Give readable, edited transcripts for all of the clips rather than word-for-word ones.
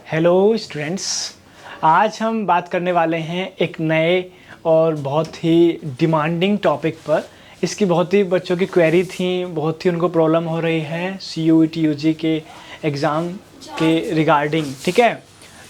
Hello students, आज हम बात करने वाले हैं एक नए और बहुत ही डिमांडिंग टॉपिक पर। इसकी बहुत ही बच्चों की क्वेरी थी, बहुत ही उनको प्रॉब्लम हो रही है CUET UG के एग्ज़ाम के रिगार्डिंग। ठीक है,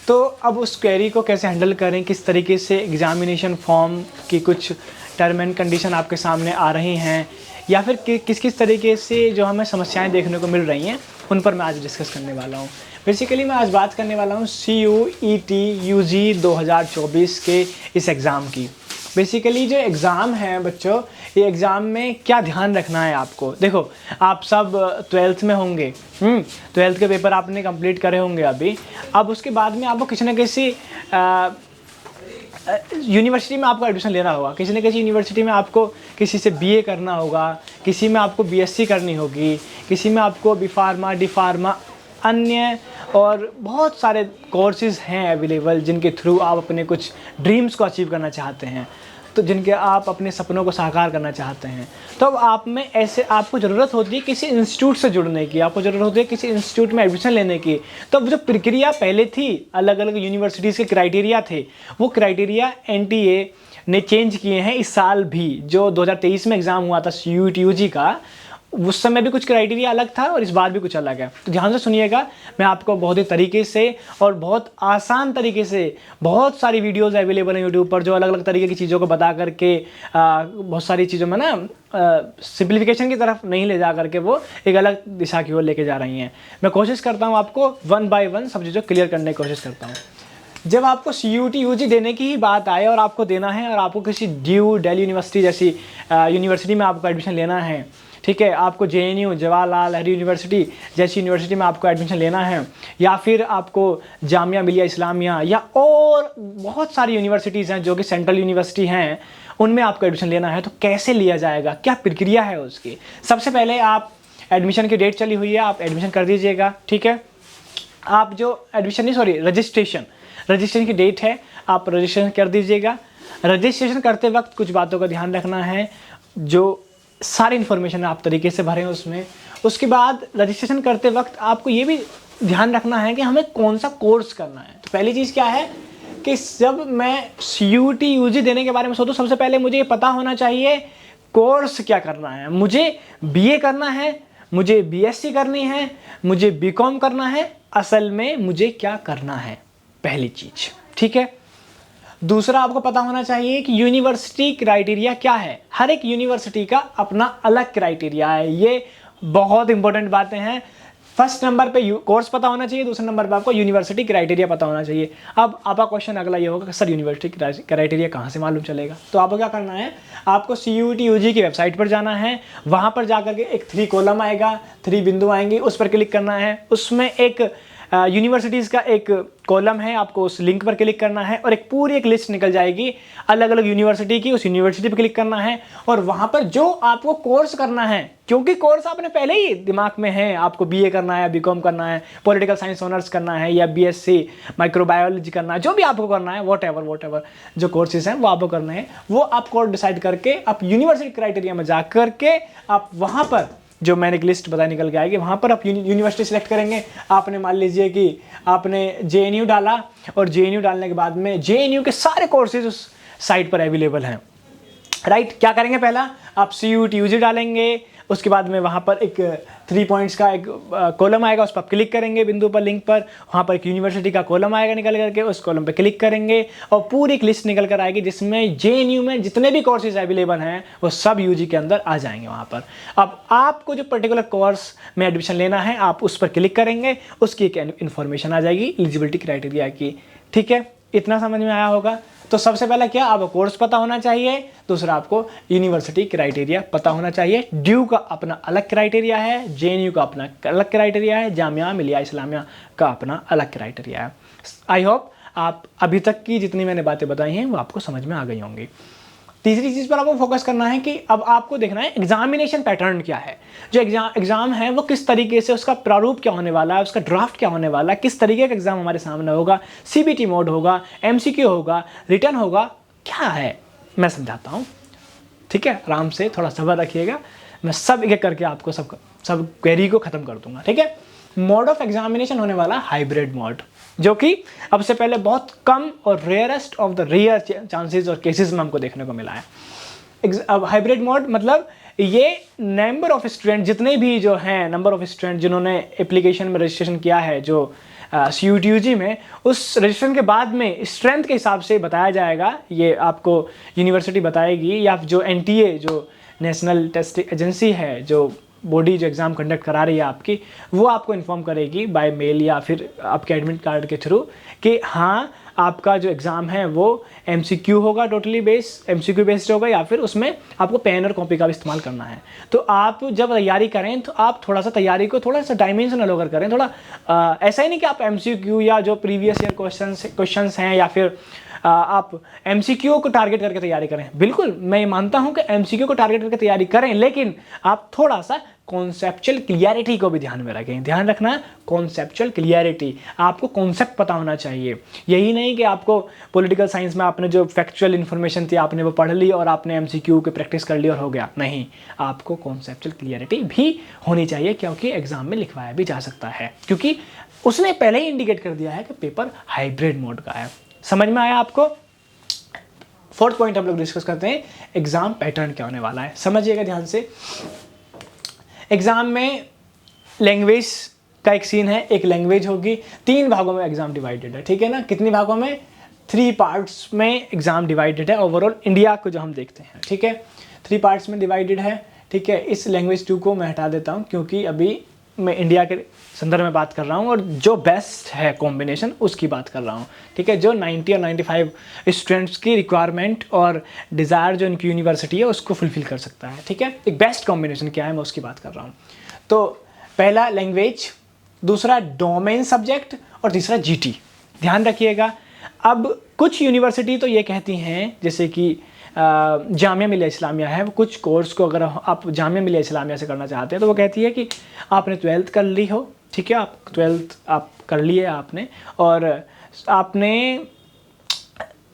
तो अब उस क्वेरी को कैसे हैंडल करें, किस तरीके से एग्ज़ामिनेशन फॉर्म की कुछ टर्म एंड कंडीशन आपके सामने आ रही हैं, या फिर किस किस तरीके से जो हमें समस्याएं देखने को मिल रही हैं, उन पर मैं आज डिस्कस करने वाला हूं। बेसिकली मैं आज बात करने वाला हूं CUET UG 2024 के इस एग्ज़ाम की। बेसिकली जो एग्ज़ाम है बच्चों, ये एग्ज़ाम में क्या ध्यान रखना है आपको। देखो, आप सब 12th में होंगे, 12th के पेपर आपने कंप्लीट करे होंगे अभी। अब उसके बाद में आपको किसी न किसी यूनिवर्सिटी में आपको एडमिशन लेना होगा। किसी न किसी यूनिवर्सिटी में आपको किसी से BA करना होगा, किसी में आपको BSc करनी होगी, किसी में आपको B Pharma D Pharma अन्य और बहुत सारे कोर्सेज़ हैं अवेलेबल, जिनके थ्रू आप अपने कुछ ड्रीम्स को अचीव करना चाहते हैं, तो जिनके आप अपने सपनों को साकार करना चाहते हैं। तो अब आप में ऐसे आपको ज़रूरत होती है किसी इंस्टीट्यूट से जुड़ने की, आपको ज़रूरत होती है किसी इंस्टीट्यूट में एडमिशन लेने की। तो अब जो प्रक्रिया पहले थी, अलग अलग यूनिवर्सिटीज़ के क्राइटेरिया थे, वो क्राइटेरिया NTA ने चेंज किए हैं इस साल भी। जो 2023 में एग्ज़ाम हुआ था CUET UG का, उस समय भी कुछ क्राइटेरिया अलग था और इस बार भी कुछ अलग है। तो ध्यान से सुनिएगा, मैं आपको बहुत ही तरीके से और बहुत आसान तरीके से, बहुत सारी वीडियोस अवेलेबल हैं यूट्यूब पर, जो अलग अलग तरीके की चीज़ों को बता करके बहुत सारी चीज़ों में ना सिंप्लीफिकेशन की तरफ नहीं ले जा करके वो एक अलग दिशा की ओर लेके जा रही हैं। मैं कोशिश करता हूँ आपको 1 by 1 सब चीज़ों क्लियर करने की कोशिश करता हूँ। जब आपको CUET UG देने की ही बात आए और आपको देना है, और आपको किसी दिल्ली यूनिवर्सिटी जैसी यूनिवर्सिटी में आपको एडमिशन लेना है, ठीक है, आपको JNU जवाहरलाल नेहरू यूनिवर्सिटी जैसी यूनिवर्सिटी में आपको एडमिशन लेना है, या फिर आपको जामिया मिलिया इस्लामिया या और बहुत सारी यूनिवर्सिटीज़ हैं जो कि सेंट्रल यूनिवर्सिटी हैं, उनमें आपको एडमिशन लेना है, तो कैसे लिया जाएगा, क्या प्रक्रिया है उसकी। सबसे पहले आप एडमिशन की डेट चली हुई है, आप एडमिशन कर दीजिएगा। ठीक है, आप जो रजिस्ट्रेशन की डेट है, आप रजिस्ट्रेशन कर दीजिएगा। रजिस्ट्रेशन करते वक्त कुछ बातों का ध्यान रखना है, जो सारी इन्फॉर्मेशन आप तरीके से भरें उसमें। उसके बाद रजिस्ट्रेशन करते वक्त आपको ये भी ध्यान रखना है कि हमें कौन सा कोर्स करना है। तो पहली चीज़ क्या है कि जब मैं CUET UG देने के बारे में सोचूं, सबसे पहले मुझे ये पता होना चाहिए कोर्स क्या करना है। मुझे BA करना है, मुझे BSc करनी है, मुझे BCom करना है, असल में मुझे क्या करना है, पहली चीज़। ठीक है, दूसरा आपको पता होना चाहिए कि यूनिवर्सिटी क्राइटेरिया क्या है। हर एक यूनिवर्सिटी का अपना अलग क्राइटेरिया है, ये बहुत इंपॉर्टेंट बातें हैं। फर्स्ट नंबर पे कोर्स पता होना चाहिए, दूसरे नंबर पे आपको यूनिवर्सिटी क्राइटेरिया पता होना चाहिए। अब आपका क्वेश्चन अगला ये होगा कि सर यूनिवर्सिटी क्राइटेरिया कहाँ से मालूम चलेगा। तो आपको क्या करना है, आपको CUET UG की वेबसाइट पर जाना है, वहाँ पर जाकर के एक 3 कॉलम आएगा, 3 बिंदु आएंगे, उस पर क्लिक करना है। उसमें एक यूनिवर्सिटीज़ का एक कॉलम है, आपको उस लिंक पर क्लिक करना है और एक पूरी एक लिस्ट निकल जाएगी अलग अलग यूनिवर्सिटी की। उस यूनिवर्सिटी पर क्लिक करना है और वहाँ पर जो आपको कोर्स करना है, क्योंकि कोर्स आपने पहले ही दिमाग में है, आपको BA करना है, BCom करना है, पॉलिटिकल साइंस ऑनर्स करना है, या BSc माइक्रोबायोलॉजी करना है, जो भी आपको करना है, वॉट एवर जो कोर्सेज हैं वो आपको करना है, वो आप कोर्स डिसाइड करके आप यूनिवर्सिटी क्राइटेरिया में जा करके आप वहाँ पर जो मैंने एक लिस्ट बताई निकल के आएगी, वहाँ पर आप यूनिवर्सिटी सेलेक्ट करेंगे। आपने मान लीजिए कि आपने JNU डाला, और JNU डालने के बाद में JNU के सारे कोर्सेज उस साइट पर अवेलेबल हैं, राइट। क्या करेंगे, पहला आप CUET UG डालेंगे, उसके बाद में वहाँ पर एक 3 पॉइंट्स का एक कॉलम आएगा, उस पर आप क्लिक करेंगे बिंदु पर, लिंक पर, वहाँ पर एक यूनिवर्सिटी का कॉलम आएगा निकल करके, उस कॉलम पर क्लिक करेंगे और पूरी एक लिस्ट निकल कर आएगी जिसमें JNU में जितने भी कोर्सेज अवेलेबल हैं वो सब UG के अंदर आ जाएंगे वहाँ पर। अब आपको जो पर्टिकुलर कोर्स में एडमिशन लेना है, आप उस पर क्लिक करेंगे, उसकी एक इन्फॉर्मेशन आ जाएगी एलिजिबिलिटी क्राइटेरिया की। ठीक है, इतना समझ में आया होगा। तो सबसे पहला क्या, आपको कोर्स पता होना चाहिए, दूसरा आपको यूनिवर्सिटी क्राइटेरिया पता होना चाहिए। ड्यू का अपना अलग क्राइटेरिया है, JNU का अपना अलग क्राइटेरिया है, जामिया मिलिया इस्लामिया का अपना अलग क्राइटेरिया है। आई होप आप अभी तक की जितनी मैंने बातें बताई हैं वो आपको समझ में आ गई होंगी। तीसरी चीज़ पर आपको फोकस करना है कि अब आपको देखना है एग्जामिनेशन पैटर्न क्या है। जो एग्जाम है वो किस तरीके से, उसका प्रारूप क्या होने वाला है, उसका ड्राफ्ट क्या होने वाला है, किस तरीके का एग्जाम हमारे सामने होगा, CBT मोड होगा, MCQ होगा, रिटर्न होगा, क्या है मैं समझाता हूँ। ठीक है, आराम से थोड़ा सब्र रखिएगा, मैं सब एक एक करके आपको सब क्वेरी को ख़त्म कर दूंगा। ठीक है, मोड ऑफ एग्जामिनेशन होने वाला हाइब्रिड मोड, जो कि अब से पहले बहुत कम और rarest of the rare chances और केसेस में हमको देखने को मिला है। अब हाइब्रिड मोड मतलब ये नंबर ऑफ स्टूडेंट जितने भी जो हैं, नंबर ऑफ स्टूडेंट जिन्होंने एप्लीकेशन में रजिस्ट्रेशन किया है जो CUT-UG में, उस रजिस्ट्रेशन के बाद में स्ट्रेंथ के हिसाब से बताया जाएगा। ये आपको यूनिवर्सिटी बताएगी, या जो NTA जो नेशनल टेस्ट एजेंसी है, जो बॉडी जो एग्ज़ाम कंडक्ट करा रही है आपकी, वो आपको इन्फॉर्म करेगी बाय मेल या फिर आपके एडमिट कार्ड के थ्रू कि हाँ आपका जो एग्ज़ाम है वो MCQ होगा, टोटली MCQ बेस्ड होगा, या फिर उसमें आपको पेन और कॉपी का भी इस्तेमाल करना है। तो आप जब तैयारी करें तो आप थोड़ा सा तैयारी को थोड़ा सा डायमेंशनल होकर करें, थोड़ा ऐसा ही नहीं कि आप MCQ या जो प्रीवियस ईयर क्वेश्चंस हैं या फिर आप MCQ को टारगेट करके तैयारी करें। बिल्कुल मैं मानता हूं कि MCQ को टारगेट करके तैयारी करें, लेकिन आप थोड़ा सा कॉन्सेप्चुअल क्लियरिटी को भी ध्यान में रखें। ध्यान रखना कॉन्सेप्चुअल क्लियरिटी, आपको कॉन्सेप्ट पता होना चाहिए। यही नहीं कि आपको पॉलिटिकल साइंस में आपने जो फैक्चुअल इन्फॉर्मेशन थी आपने वो पढ़ ली और आपने MCQ की प्रैक्टिस कर ली और हो गया। नहीं, आपको कॉन्सेप्चुअल क्लियरिटी भी होनी चाहिए, क्योंकि एग्जाम में लिखवाया भी जा सकता है, क्योंकि उसने पहले ही इंडिकेट कर दिया है कि पेपर हाइब्रिड मोड का है। समझ में आया आपको? फोर्थ पॉइंट हम लोग डिस्कस करते हैं, एग्जाम पैटर्न क्या होने वाला है। समझिएगा ध्यान से। एग्जाम में लैंग्वेज का एक सीन है, एक लैंग्वेज होगी, 3 भागों में एग्जाम डिवाइडेड है, ठीक है ना। कितनी भागों में? 3 पार्ट्स में एग्जाम डिवाइडेड है ओवरऑल इंडिया को जो हम देखते हैं, ठीक है। 3 पार्ट्स में डिवाइडेड है, ठीक है। इस लैंग्वेज 2 को मैं हटा देता हूँ, क्योंकि अभी मैं इंडिया के संदर्भ में बात कर रहा हूँ और जो बेस्ट है कॉम्बिनेशन उसकी बात कर रहा हूँ, ठीक है। जो 90 और 95 स्टूडेंट्स की रिक्वायरमेंट और डिज़ायर जो इनकी यूनिवर्सिटी है उसको फुलफिल कर सकता है, ठीक है। एक बेस्ट कॉम्बिनेशन क्या है मैं उसकी बात कर रहा हूँ। तो पहला लैंग्वेज, दूसरा डोमेन सब्जेक्ट और तीसरा GT। ध्यान रखिएगा। अब कुछ यूनिवर्सिटी तो ये कहती हैं, जैसे कि जामिया मिलिया इस्लामिया है, वो कुछ कोर्स को अगर आप जामिया मिलिया इस्लामिया से करना चाहते हैं तो वो कहती है कि आपने 12th कर ली हो, ठीक है, आप 12th आप कर लिए आपने, और आपने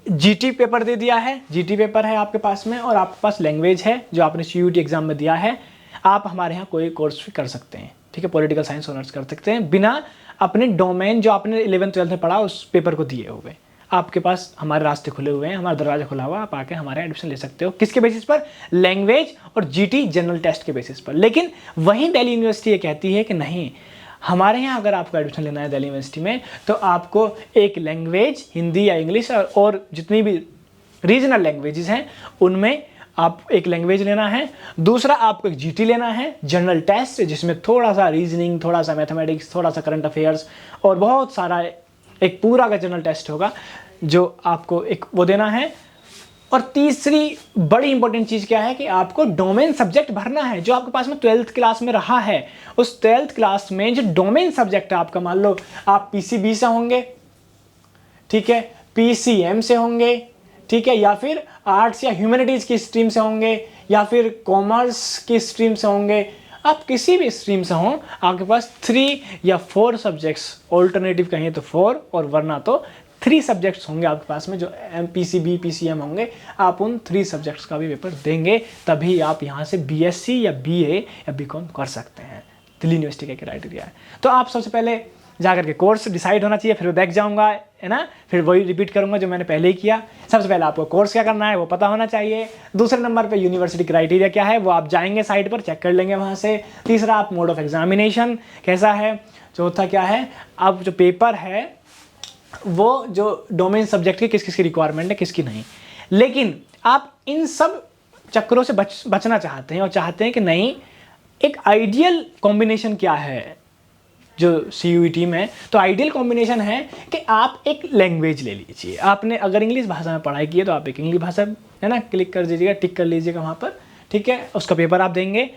GT पेपर दे दिया है, GT पेपर है आपके पास में, और आपके पास लैंग्वेज है जो आपने CUT एग्ज़ाम में दिया है, आप हमारे यहाँ कोई कोर्स भी कर सकते हैं, ठीक है। पॉलिटिकल साइंस ऑनर्स कर सकते हैं बिना अपने डोमेन जो आपने 11th 12th में पढ़ा उस पेपर को दिए हुए। आपके पास हमारे रास्ते खुले हुए हैं, हमारा दरवाजा खुला हुआ, आप आके हमारे एडमिशन ले सकते हो। किसके बेसिस पर? लैंग्वेज और GT जनरल टेस्ट के बेसिस पर। लेकिन वहीं दिल्ली यूनिवर्सिटी ये कहती है कि नहीं, हमारे यहाँ अगर आपको एडमिशन लेना है दिल्ली यूनिवर्सिटी में तो आपको एक लैंग्वेज, हिंदी या इंग्लिश और जितनी भी रीजनल लैंग्वेजेस हैं उनमें आप एक लैंग्वेज लेना है, दूसरा आपको एक GT लेना है जनरल टेस्ट, जिसमें थोड़ा सा रीजनिंग, थोड़ा सा मैथमेटिक्स, थोड़ा सा करंट अफेयर्स और बहुत सारा एक पूरा का जनरल टेस्ट होगा जो आपको एक वो देना है। और तीसरी बड़ी इंपॉर्टेंट चीज़ क्या है कि आपको डोमेन सब्जेक्ट भरना है जो आपके पास में 12th क्लास में रहा है। उस 12th क्लास में जो डोमेन सब्जेक्ट है आपका, मान लो आप PCB से होंगे, ठीक है, PCM से होंगे, ठीक है, या फिर आर्ट्स या ह्यूमैनिटीज़ की स्ट्रीम से होंगे, या फिर कॉमर्स की स्ट्रीम से होंगे, आप किसी भी स्ट्रीम से हों, आपके पास 3 या 4 सब्जेक्ट्स, ऑल्टरनेटिव कहें तो 4 और वरना तो 3 सब्जेक्ट्स होंगे आपके पास में जो PCB PCM होंगे। आप उन 3 सब्जेक्ट्स का भी पेपर देंगे, तभी आप यहाँ से BSc या BA या BCom कर सकते हैं। दिल्ली यूनिवर्सिटी का क्राइटेरिया है। तो आप सबसे पहले जाकर के कोर्स डिसाइड होना चाहिए, फिर मैं बैक जाऊँगा, है ना, फिर वही रिपीट करूँगा जो मैंने पहले ही किया। सबसे पहले आपको कोर्स क्या करना है वो पता होना चाहिए। दूसरे नंबर पे यूनिवर्सिटी क्राइटेरिया क्या है वो आप जाएंगे साइट पर, चेक कर लेंगे वहाँ से। तीसरा आप मोड ऑफ एग्जामिनेशन कैसा है। चौथा क्या है, अब जो पेपर है वो जो डोमेन सब्जेक्ट की किस किस की रिक्वायरमेंट है, किसकी नहीं। लेकिन आप इन सब चक्करों से बचना चाहते हैं और चाहते हैं कि नहीं, एक आइडियल कॉम्बिनेशन क्या है जो CUET में, तो आइडियल कॉम्बिनेशन है कि आप एक लैंग्वेज ले लीजिए। आपने अगर इंग्लिश भाषा में पढ़ाई की है तो आप एक इंग्लिश भाषा, है ना, क्लिक कर दीजिएगा, टिक कर लीजिएगा वहाँ पर, ठीक है, उसका पेपर आप देंगे।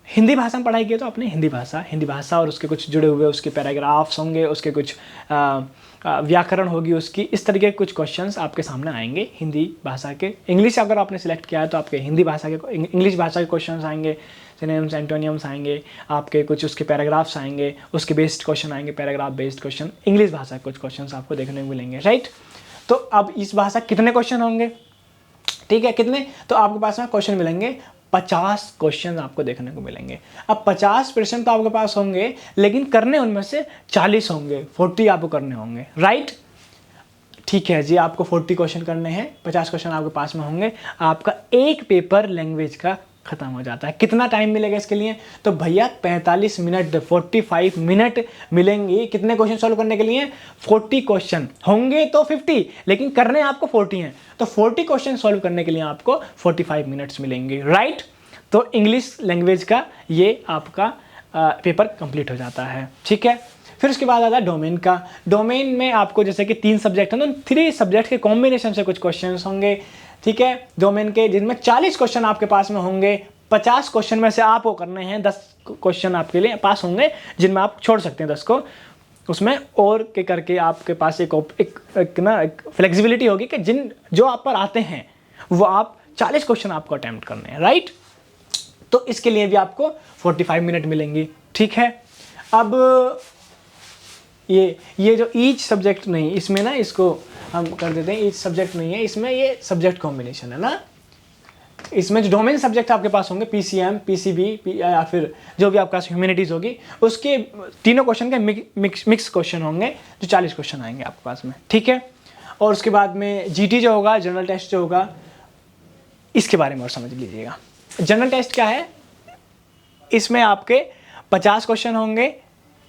हिंदी भाषा में पढ़ाई की है तो आपने हिंदी भाषा और उसके कुछ जुड़े हुए उसके पैराग्राफ्स होंगे, उसके कुछ व्याकरण होगी उसकी, इस तरीके के कुछ क्वेश्चंस आपके सामने आएंगे हिंदी भाषा के। इंग्लिश अगर आपने सिलेक्ट किया है तो आपके हिंदी भाषा के इंग्लिश भाषा के क्वेश्चंस आएंगे, सिनोनिम्स एंटोनियम्स आएंगे, आपके कुछ उसके पैराग्राफ्स आएंगे, उसके बेस्ड क्वेश्चन आएंगे, पैराग्राफ बेस्ड क्वेश्चन। इंग्लिश भाषा के कुछ क्वेश्चंस आपको देखने को मिलेंगे, राइट। तो अब इस भाषा कितने क्वेश्चन होंगे, ठीक है, कितने, तो आपके पास में क्वेश्चन मिलेंगे 50 क्वेश्चन आपको देखने को मिलेंगे। अब 50 प्रश्न तो आपके पास होंगे, लेकिन करने उनमें से 40 होंगे, 40 आपको करने होंगे, राइट। ठीक है जी, आपको 40 क्वेश्चन करने हैं, 50 क्वेश्चन आपके पास में होंगे, आपका एक पेपर लैंग्वेज का खत्म हो जाता है। कितना टाइम मिलेगा इसके लिए? तो भैया 45 मिनट, 45 मिनट मिलेंगे कितने क्वेश्चन सॉल्व करने के लिए? 40 क्वेश्चन होंगे तो 50, लेकिन करने आपको 40 हैं, तो 40 क्वेश्चन सॉल्व करने के लिए आपको 45 मिनट्स मिलेंगे, राइट। तो इंग्लिश लैंग्वेज का ये आपका पेपर कंप्लीट हो जाता है, ठीक है। फिर उसके बाद आता है डोमेन का। डोमेन में आपको जैसे कि 3 सब्जेक्ट हैं, तो 3 सब्जेक्ट के कॉम्बिनेशन से कुछ क्वेश्चन होंगे, ठीक है, डोमेन के, जिनमें 40 क्वेश्चन आपके पास में होंगे। 50 क्वेश्चन में से आपको करने हैं, 10 क्वेश्चन आपके लिए पास होंगे, जिनमें आप छोड़ सकते हैं 10 को, उसमें और के करके आपके पास एक फ्लेक्सिबिलिटी होगी कि जो आप पर आते हैं वो आप 40 क्वेश्चन आपको अटेम्प्ट करने हैं, राइट। तो इसके लिए भी आपको 45 मिनट मिलेंगी, ठीक है। अब ये जो ईच सब्जेक्ट नहीं, इसमें ना इसको हम कर देते हैं, ईच सब्जेक्ट नहीं है इसमें, ये सब्जेक्ट कॉम्बिनेशन है ना। इसमें जो डोमेन सब्जेक्ट आपके पास होंगे, पीसीएम, पीसीबी या फिर जो भी आपके पास ह्यूमैनिटीज़ होगी, उसके तीनों क्वेश्चन के मिक्स क्वेश्चन होंगे, जो 40 क्वेश्चन आएंगे आपके पास में, ठीक है। और उसके बाद में जीटी जो होगा, जनरल टेस्ट जो होगा, इसके बारे में और समझ लीजिएगा। जनरल टेस्ट क्या है? इसमें आपके 50 क्वेश्चन होंगे,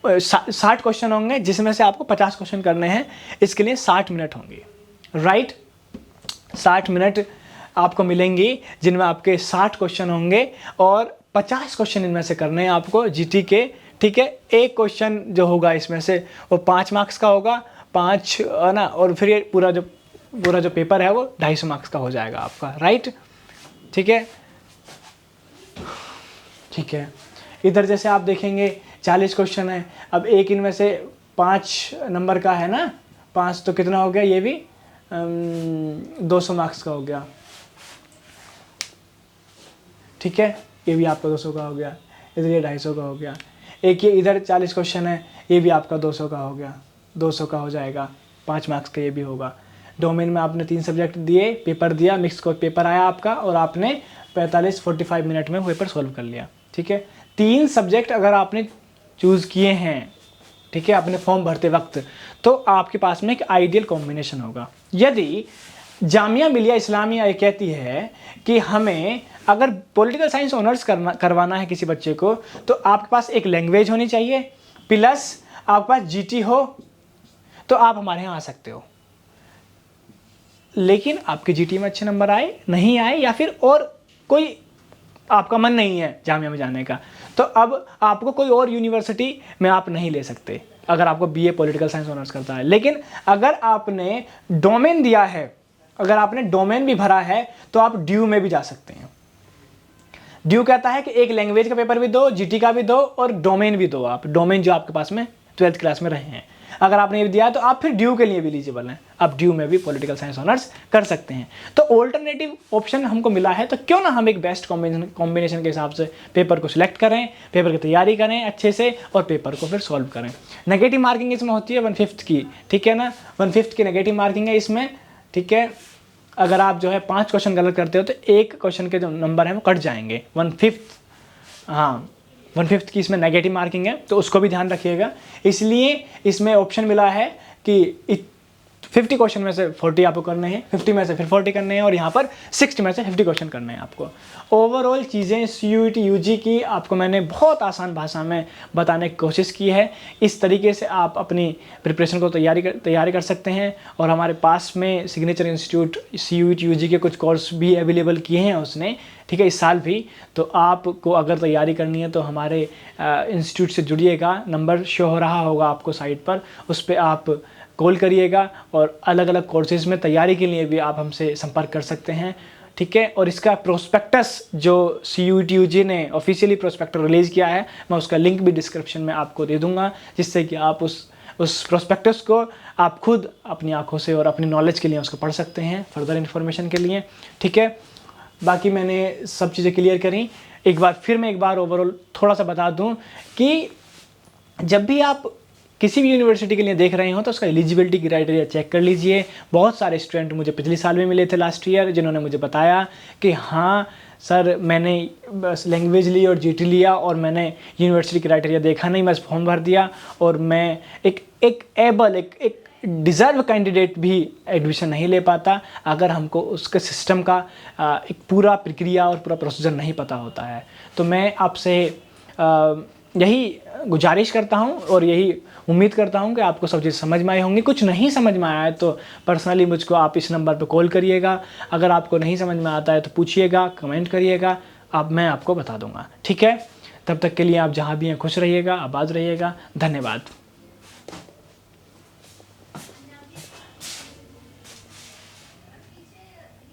60 क्वेश्चन होंगे, जिसमें से आपको 50 क्वेश्चन करने हैं, इसके लिए 60 मिनट होंगे, राइट। 60 मिनट आपको मिलेंगी, जिनमें आपके 60 क्वेश्चन होंगे और 50 क्वेश्चन इनमें से करने हैं आपको जीटी के, ठीक है। एक क्वेश्चन जो होगा इसमें से वो 5 मार्क्स का होगा, 5 है ना, और फिर ये पूरा जो पेपर है वो 250 मार्क्स का हो जाएगा आपका, राइट, ठीक है। ठीक है, इधर जैसे आप देखेंगे 40 क्वेश्चन है, अब एक इनमें से 5 नंबर का है ना, 5 तो कितना हो गया, ये भी 200 मार्क्स का हो गया, ठीक है, ये भी आपका 200 का हो गया, इधर ये 250 का हो गया। एक ये इधर 40 क्वेश्चन है, ये भी आपका 200 का हो गया, 200 का हो जाएगा, 5 मार्क्स का ये भी होगा। डोमेन में आपने 3 सब्जेक्ट दिए, पेपर दिया, मिक्स को पेपर आया आपका, और आपने 45-45 मिनट में पेपर सॉल्व कर लिया, ठीक है। 3 सब्जेक्ट अगर आपने चूज़ किए हैं, ठीक है, अपने फॉर्म भरते वक्त, तो आपके पास में एक आइडियल कॉम्बिनेशन होगा। यदि जामिया मिलिया इस्लामिया ये कहती है कि हमें अगर पॉलिटिकल साइंस ऑनर्स करवाना है किसी बच्चे को, तो आपके पास एक लैंग्वेज होनी चाहिए, प्लस आपके पास जीटी हो, तो आप हमारे यहाँ आ सकते हो। लेकिन आपके जीटी में अच्छे नंबर आए, नहीं आए, या फिर और कोई आपका मन नहीं है जामिया में जाने का, तो अब आपको कोई और यूनिवर्सिटी में आप नहीं ले सकते अगर आपको बीए पॉलिटिकल साइंस ऑनर्स करता है। लेकिन अगर आपने डोमेन दिया है, अगर आपने डोमेन भी भरा है, तो आप ड्यू में भी जा सकते हैं। ड्यू कहता है कि एक लैंग्वेज का पेपर भी दो, जीटी का भी दो, और डोमेन भी दो। आप डोमेन जो आपके पास में 12th क्लास में रहे हैं, अगर आपने ये दिया तो आप फिर ड्यू के लिए भी एलिजिबल हैं, आप ड्यू में भी पॉलिटिकल साइंस ऑनर्स कर सकते हैं। तो ऑल्टरनेटिव ऑप्शन हमको मिला है, तो क्यों ना हम एक बेस्ट कॉम्बिनेशन के हिसाब से पेपर को सिलेक्ट करें, पेपर की तैयारी करें अच्छे से, और पेपर को फिर सॉल्व करें। नेगेटिव मार्किंग इसमें होती है 1/5 की, ठीक है ना, 1/5 की नेगेटिव मार्किंग है इसमें, ठीक है। अगर आप जो है 5 क्वेश्चन गलत करते हो तो एक क्वेश्चन के जो नंबर हैं वो कट जाएंगे, 1/5, हाँ 1/5 की इसमें नेगेटिव मार्किंग है, तो उसको भी ध्यान रखिएगा। इसलिए इसमें ऑप्शन मिला है कि 50 क्वेश्चन में से 40 आपको करने हैं, 50 में से फिर 40 करने हैं, और यहाँ पर 60 में से 50 क्वेश्चन करने हैं आपको। ओवरऑल चीज़ें CUET UG की आपको मैंने बहुत आसान भाषा में बताने की कोशिश की है। इस तरीके से आप अपनी प्रिपरेशन को तैयारी कर सकते हैं। और हमारे पास में सिग्नेचर इंस्टीट्यूट CUET UG के कुछ कोर्स भी अवेलेबल किए हैं उसने, ठीक है, इस साल भी। तो आपको अगर तैयारी करनी है तो हमारे इंस्टीट्यूट से जुड़िएगा, नंबर शो हो रहा होगा आपको साइट पर, उस पर आप कॉल करिएगा, और अलग अलग कोर्सेज़ में तैयारी के लिए भी आप हमसे संपर्क कर सकते हैं, ठीक है। और इसका प्रोस्पेक्टस जो CUET UG ने ऑफिशियली प्रोस्पेक्टस रिलीज़ किया है, मैं उसका लिंक भी डिस्क्रिप्शन में आपको दे दूंगा, जिससे कि आप उस प्रोस्पेक्टस को आप खुद अपनी आंखों से और अपनी नॉलेज के लिए उसको पढ़ सकते हैं, फर्दर इन्फॉर्मेशन के लिए, ठीक है। बाकी मैंने सब चीज़ें क्लियर करी। एक बार ओवरऑल थोड़ा सा बता दूं कि जब भी आप किसी भी यूनिवर्सिटी के लिए देख रहे हो तो उसका एलिजिबिलिटी क्राइटेरिया चेक कर लीजिए। बहुत सारे स्टूडेंट मुझे पिछले साल में मिले थे लास्ट ईयर, जिन्होंने मुझे बताया कि हाँ सर मैंने बस लैंग्वेज ली और जीटी लिया और मैंने यूनिवर्सिटी क्राइटेरिया देखा नहीं, बस फॉर्म भर दिया और मैं एक एबल एक डिज़र्व कैंडिडेट भी एडमिशन नहीं ले पाता अगर हमको उसके सिस्टम का एक पूरा प्रक्रिया और पूरा प्रोसीजर नहीं पता होता है। तो मैं आपसे यही गुजारिश करता हूँ और यही उम्मीद करता हूँ कि आपको सब चीज़ समझ में आई होंगी। कुछ नहीं समझ में आया है तो पर्सनली मुझको आप इस नंबर पर कॉल करिएगा। अगर आपको नहीं समझ में आता है तो पूछिएगा, कमेंट करिएगा, अब मैं आपको बता दूँगा। ठीक है, तब तक के लिए आप जहाँ भी हैं खुश रहिएगा, आबाद रहिएगा। धन्यवाद।